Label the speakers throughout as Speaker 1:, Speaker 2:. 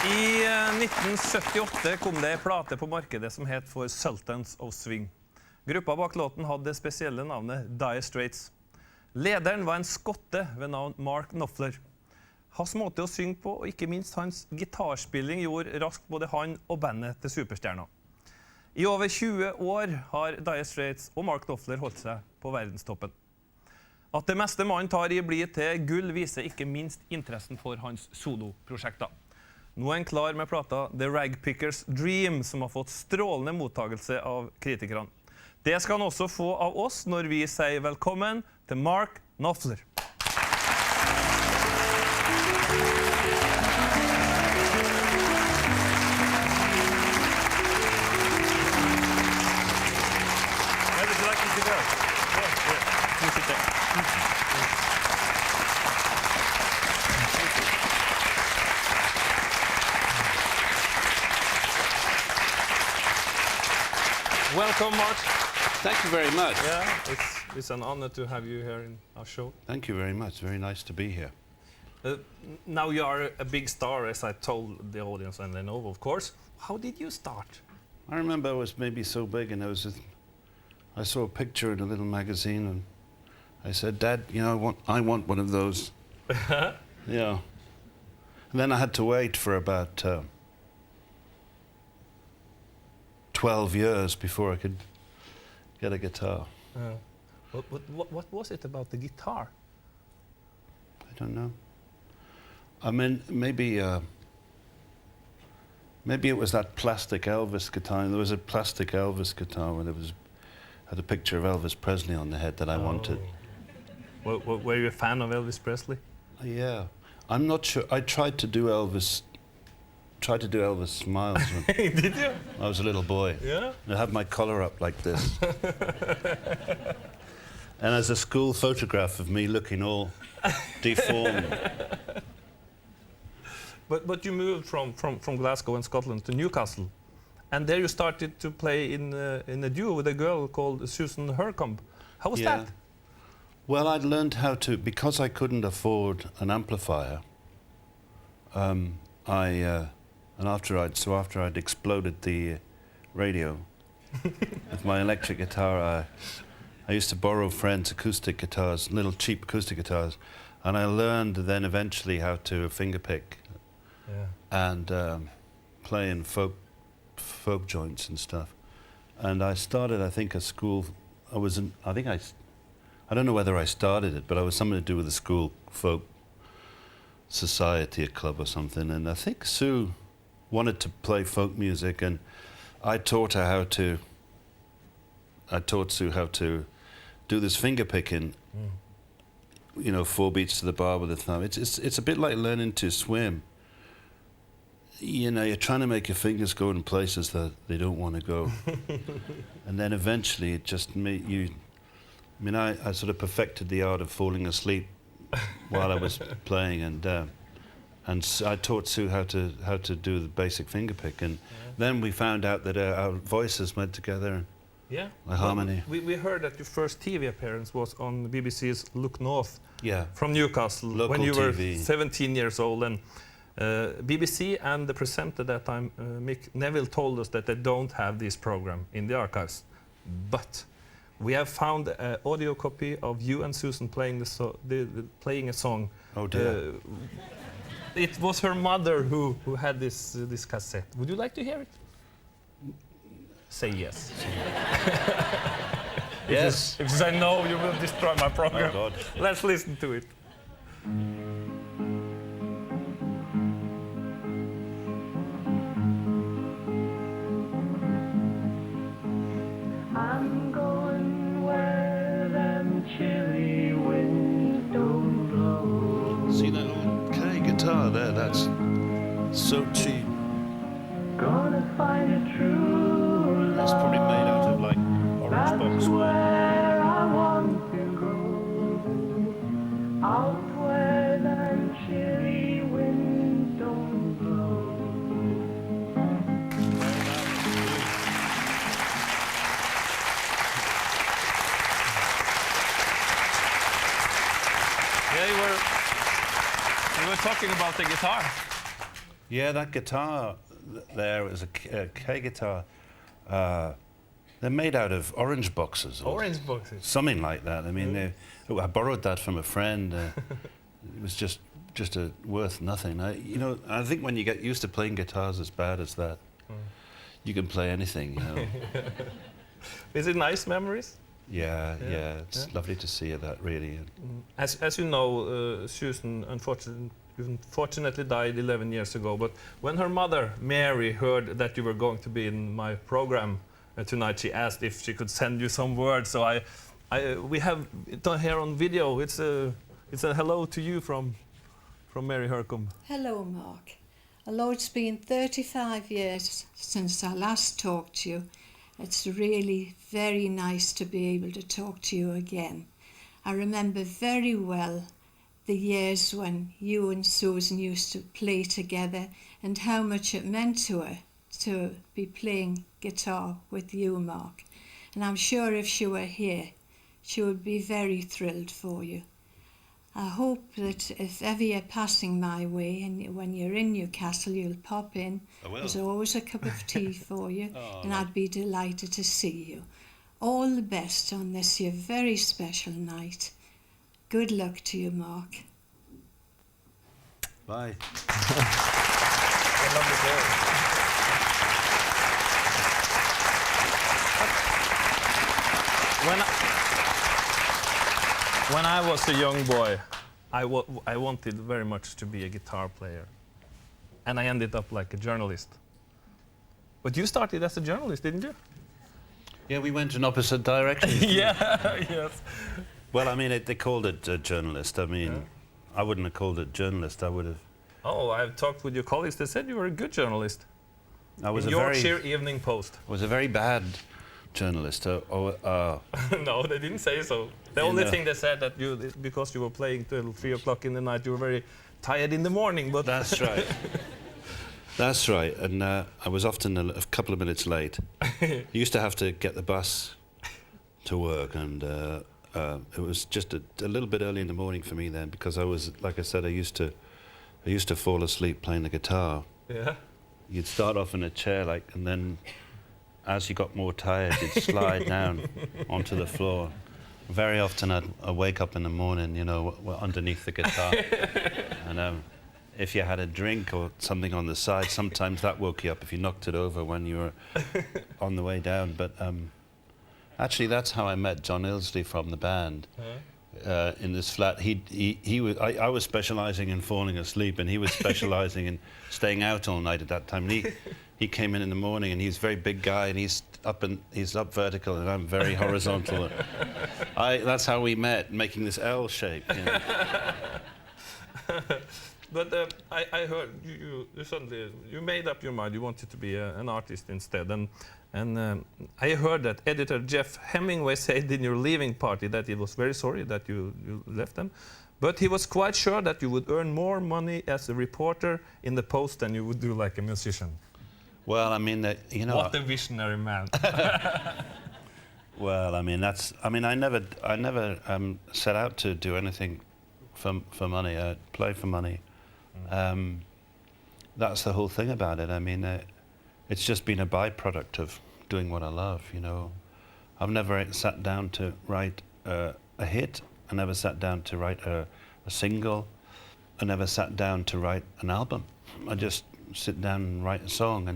Speaker 1: I 1978 kom det en plate på markedet som het for Sultans of Swing. Gruppa bak låten hadde det spesielle navnet Dire Straits. Lederen var en skotte ved navn Mark Knopfler. Hans måte å synge på, og ikke minst hans gitarspilling, gjorde raskt både han og bandet til superstjerner. I over 20 år har Dire Straits og Mark Knopfler holdt seg på verdenstoppen. At det meste mannen tar i blir til gull, viser ikke minst interessen for hans soloprosjekter. Nå er han klar med plata The Ragpickers Dream, som har fått strålende mottagelse av kritikerne. Det skal han også få av oss når vi sier velkommen til Mark Knopfler. Welcome, Mark.
Speaker 2: Thank you very much.
Speaker 1: Yeah, it's an honor to have you here in our show.
Speaker 2: Thank you very much. Very nice to be here.
Speaker 1: Now you are a big star, as I told the audience, and they know, of course. How did you start?
Speaker 2: I remember I was maybe so big, and I saw a picture in a little magazine, and I said, "Dad, you know, I want one of those." Yeah. And then I had to wait for about 12 years before I could get a guitar.
Speaker 1: What was it about the guitar?
Speaker 2: I don't know. I mean, maybe it was that plastic Elvis guitar. There was a plastic Elvis guitar where had a picture of Elvis Presley on the head that I wanted.
Speaker 1: Were you a fan of Elvis Presley?
Speaker 2: Yeah. I'm not sure. I tried to do Elvis smiles when
Speaker 1: Did you?
Speaker 2: I was a little boy.
Speaker 1: Yeah?
Speaker 2: And I had my collar up like this. And there's a school photograph of me looking all deformed.
Speaker 1: But you moved from Glasgow in Scotland to Newcastle. And there you started to play in a duo with a girl called Susan Hercombe. How was that?
Speaker 2: Well, I'd learned how to, because I couldn't afford an amplifier, after I'd exploded the radio with my electric guitar, I used to borrow friends' acoustic guitars, little cheap acoustic guitars, and I learned then eventually how to fingerpick and play in folk joints and stuff. And I started, I think, a school. I don't know whether I started it, but I was something to do with the school folk society, a club or something. And I think Sue wanted to play folk music, and I taught Sue how to do this finger picking. You know, 4 beats to the bar with the thumb. It's a bit like learning to swim. You know, you're trying to make your fingers go in places that they don't want to go. And then eventually it just made you... I mean, I sort of perfected the art of falling asleep while I was playing, and I taught Sue how to do the basic finger pick, and then we found out that our voices went together. And the harmony.
Speaker 1: We heard that your first TV appearance was on BBC's Look North from Newcastle.
Speaker 2: Local
Speaker 1: when you were
Speaker 2: TV.
Speaker 1: 17 years old, and BBC and the presenter at that time, Mick Neville, told us that they don't have this program in the archives, but we have found an audio copy of you and Susan playing playing a song.
Speaker 2: Oh dear.
Speaker 1: It was her mother who had this cassette. Would you like to hear it? Say yes.
Speaker 2: Yes.
Speaker 1: If you say no, you will destroy my program.
Speaker 2: Oh God.
Speaker 1: Let's listen to it.
Speaker 3: I'm going where them chilly winds don't blow.
Speaker 2: See that old K guitar there? That's so cheap.
Speaker 3: Gonna find a true love.
Speaker 2: It's probably made out of like orange
Speaker 3: That's
Speaker 2: boxwood.
Speaker 3: where I want to go. Out where them chilly winds don't blow.
Speaker 1: Yeah, you were talking about the guitar.
Speaker 2: Yeah, that guitar there is a K guitar. They're made out of orange boxes. Or
Speaker 1: Orange boxes.
Speaker 2: something like that. I mean, I borrowed that from a friend. It was just worth nothing. I think when you get used to playing guitars as bad as that, you can play anything.
Speaker 1: Is it nice memories?
Speaker 2: Yeah. It's lovely to see that, really.
Speaker 1: As you know, Susan unfortunately died 11 years ago. But when her mother, Mary, heard that you were going to be in my program tonight, she asked if she could send you some words. So we have it here on video. It's a hello to you from Mary Hercombe.
Speaker 4: Hello, Mark. Although it's been 35 years since I last talked to you, it's really very nice to be able to talk to you again. I remember very well the years when you and Susan used to play together and how much it meant to her to be playing guitar with you, Mark. And I'm sure if she were here, she would be very thrilled for you. I hope that if ever you're passing my way and when you're in Newcastle, you'll pop in.
Speaker 2: I will.
Speaker 4: There's always a cup of tea for you,
Speaker 2: Oh,
Speaker 4: and I'd be delighted to see you. All the best on this your very special night. Good luck to you, Mark.
Speaker 2: Bye.
Speaker 1: When I was a young boy, I wanted very much to be a guitar player. And I ended up like a journalist. But you started as a journalist, didn't you?
Speaker 2: Yeah, we went in opposite directions.
Speaker 1: Yeah, yes.
Speaker 2: Well, I mean, they called it a journalist. I mean, I wouldn't have called it journalist. I would have.
Speaker 1: Oh, I've talked with your colleagues. They said you were a good journalist.
Speaker 2: I was
Speaker 1: In
Speaker 2: a very.
Speaker 1: Yorkshire Evening Post.
Speaker 2: I was a very bad journalist.
Speaker 1: No, they didn't say so. The
Speaker 2: In
Speaker 1: only
Speaker 2: the-
Speaker 1: thing they said that because you were playing till 3 o'clock in the night, you were very tired in the morning. But
Speaker 2: That's right. That's right. And I was often a couple of minutes late. I used to have to get the bus to work, and it was just a little bit early in the morning for me then, because I was, like I said, I used to fall asleep playing the guitar.
Speaker 1: yeah.
Speaker 2: You'd start off in a chair, and then as you got more tired, you'd slide down onto the floor. Very often I'd wake up in the morning, underneath the guitar. And if you had a drink or something on the side, sometimes that woke you up if you knocked it over when you were on the way down. But actually, that's how I met John Ilsley from the band. In this flat, I was specialising in falling asleep, and he was specialising in staying out all night at that time. And he came in the morning, and he's a very big guy, and he's up vertical, and I'm very horizontal. That's how we met, making this L shape.
Speaker 1: But I heard you suddenly made up your mind. You wanted to be an artist instead, and I heard that editor Jeff Hemingway said in your leaving party that he was very sorry that you left them, but he was quite sure that you would earn more money as a reporter in the Post than you would do like a musician.
Speaker 2: Well, I mean,
Speaker 1: What a visionary man!
Speaker 2: Well, I mean, I never set out to do anything for money. I play for money. That's the whole thing about it. I mean, it's just been a byproduct of doing what I love. I've never sat down to write a hit. I never sat down to write a single. I never sat down to write an album. I just sit down and write a song,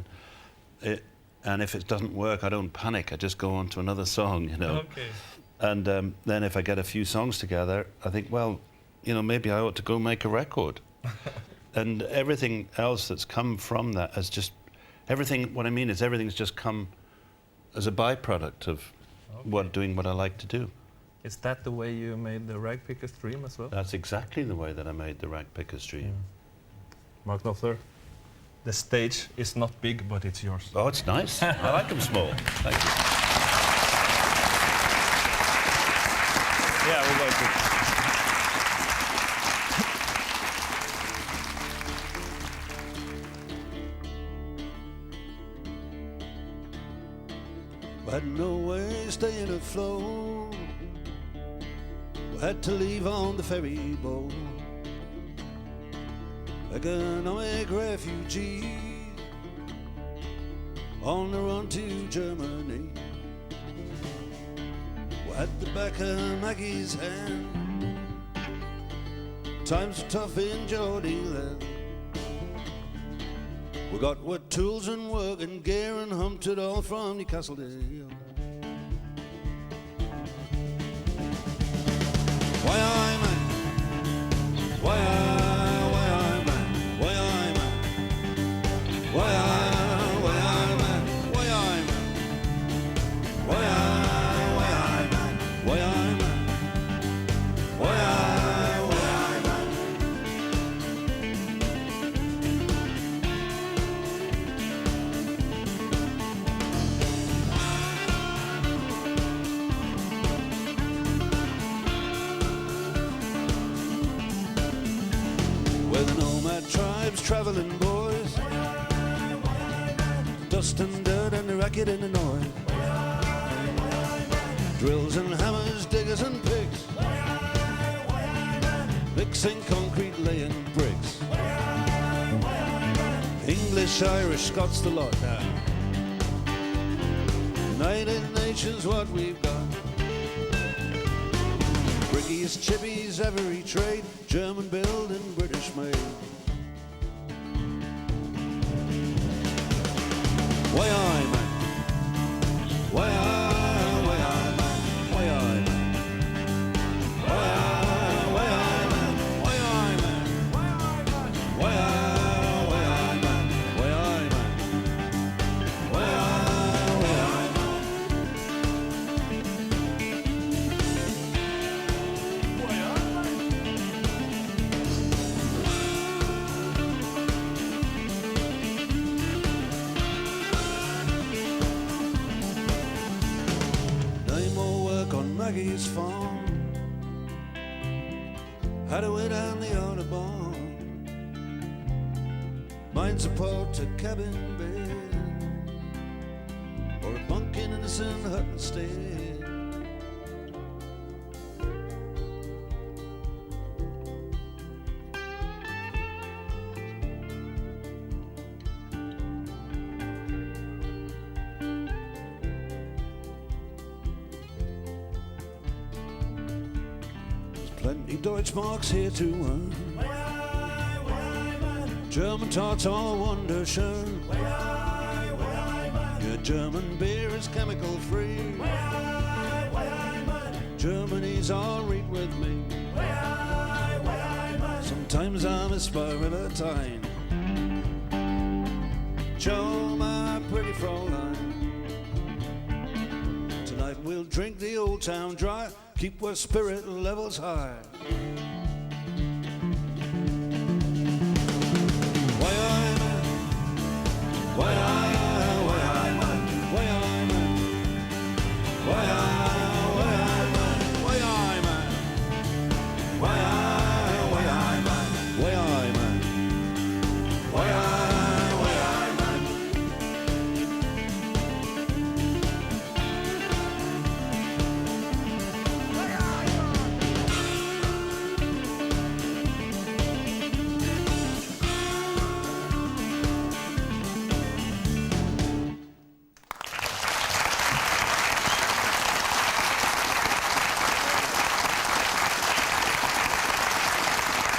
Speaker 2: and if it doesn't work, I don't panic. I just go on to another song.
Speaker 1: Okay.
Speaker 2: And then if I get a few songs together, I think, well, maybe I ought to go make a record. And everything else that's come from that has just, what I mean is everything's just come as a byproduct of doing what I like to do.
Speaker 1: Is that the way you made the Ragpickers Dream as well?
Speaker 2: That's exactly the way that I made the Ragpickers Dream.
Speaker 1: Mark Knopfler, the stage is not big, but it's yours.
Speaker 2: Oh, it's nice. I like them small. Thank you.
Speaker 1: Yeah, we like it.
Speaker 5: Had no way staying afloat. Had to leave on the ferry boat. economic refugee on the run to Germany. At the back of Maggie's hand, times are tough in Geordie land. We got what tools and work and gear and humped it all from Newcastle to Hill. Why I man? Why I man? Why I man? Why I man? Why I man? Why I man? Why I man? Why I man? Why I man? Where the nomad tribes traveling boys, dust and dirt and the racket and the noise, drills and hammers, diggers and picks, mixing concrete, laying bricks. English, Irish, Scots, the lot now. United Nations, what we've got. Brickies, chippies, every trade, German build and British made. Why I man? Why I man? Why I man? Why I man? Why I man? Why I man? Why I man? Why I man? No more work on Maggie's farm. Had to wait down the Audubon. Mine support a cabin bed or a bunk in innocent hut instead. Plenty Deutschmarks here to earn. German tarts all wunderschön. Good German beer is chemical free. Germany's all right with me. Sometimes I'm a Valentine. Joe, my pretty Fräulein. Tonight we'll drink the old town dry. Keep our spirit levels high. Why I man? Why I man? Why I man? Why I man? Why I man? Why I man? Why I man? Why I man? Why I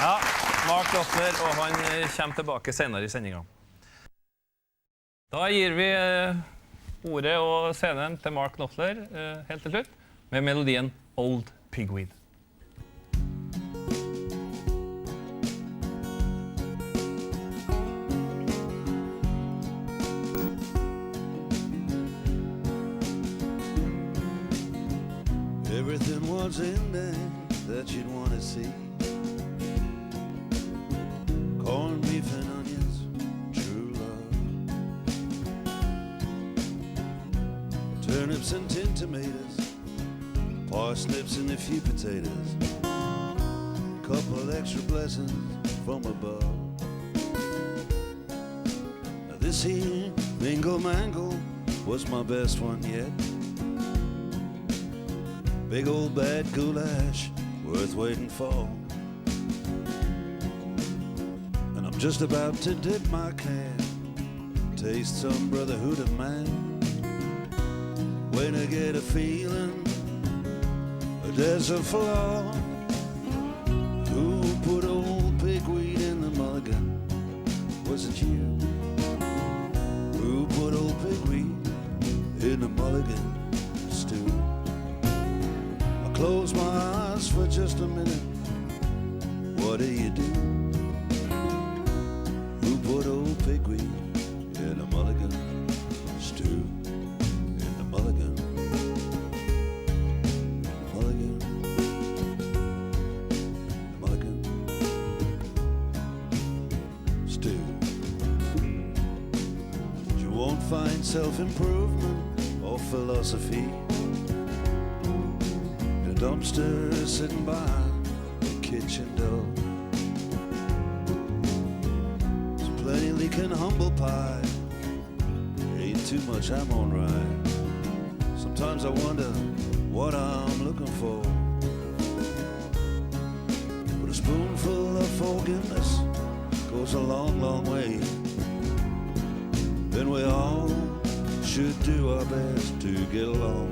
Speaker 1: Ja, Mark Knopfler, og han kommer tilbake senere i sendinga. Da gir vi ordet og scenen til Mark Knopfler helt til slutt, med melodien Old Pigweed.
Speaker 5: Everything was in there that you'd want to see. Corned beef and onions, true love. Turnips and tin tomatoes, parsnips and a few potatoes. Couple extra blessings from above. Now this here mingle mangle was my best one yet. Big old bad goulash, worth waiting for. And a Just about to dip my can, taste some brotherhood of man. When I get a feeling there's a flaw, who put old pigweed in the mulligan? Was it you? Who put old pigweed in the mulligan stew? I close my eyes for just a minute. What do you do? Who put old pigweed in a mulligan stew? In the mulligan, mulligan, the mulligan stew. You won't find self-improvement or philosophy in a dumpster sitting behind the kitchen door. Plenty leaking humble pie, ain't too much I'm on right. Sometimes I wonder what I'm looking for, but a spoonful of forgiveness goes a long, long way. Then we all should do our best to get along,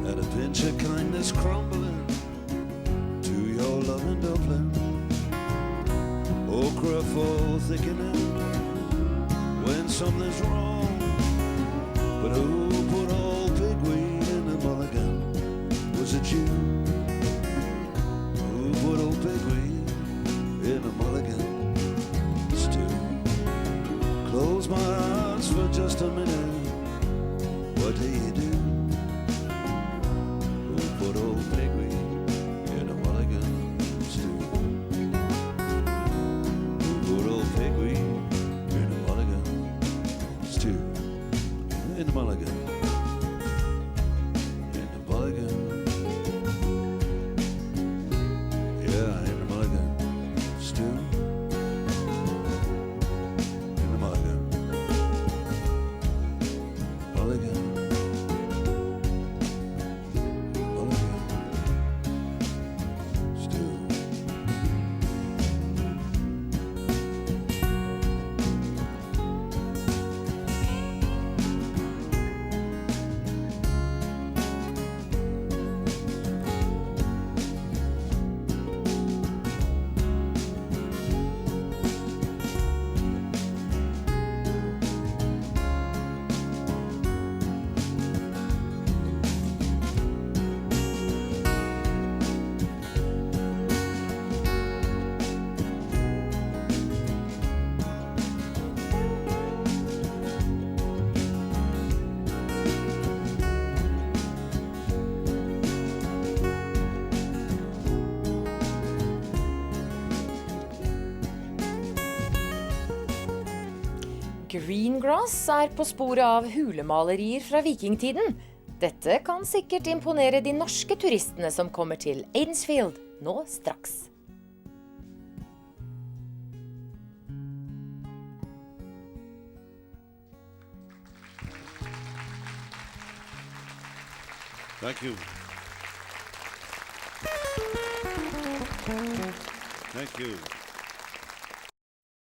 Speaker 5: and a pinch of kindness crumbling to your loving dumpling. Okra for thickening when something's wrong. But who put old pigweed in the mulligan? Was it you? Who put old pigweed in the mulligan stew? Close my eyes for just a minute. What do you do? Who put old pigweed in the mulligan stew? Pigweed in the mulligan stew. In the mulligan. In the mulligan. Yeah, in the mulligan stew. In the mulligan. Mulligan. Mulligan stew.
Speaker 6: Greengrass er på sporet av hulemalerier fra vikingtiden. Dette kan sikkert imponere de norske turistene som kommer til Aidensfield nå straks.
Speaker 5: Thank you. Thank you.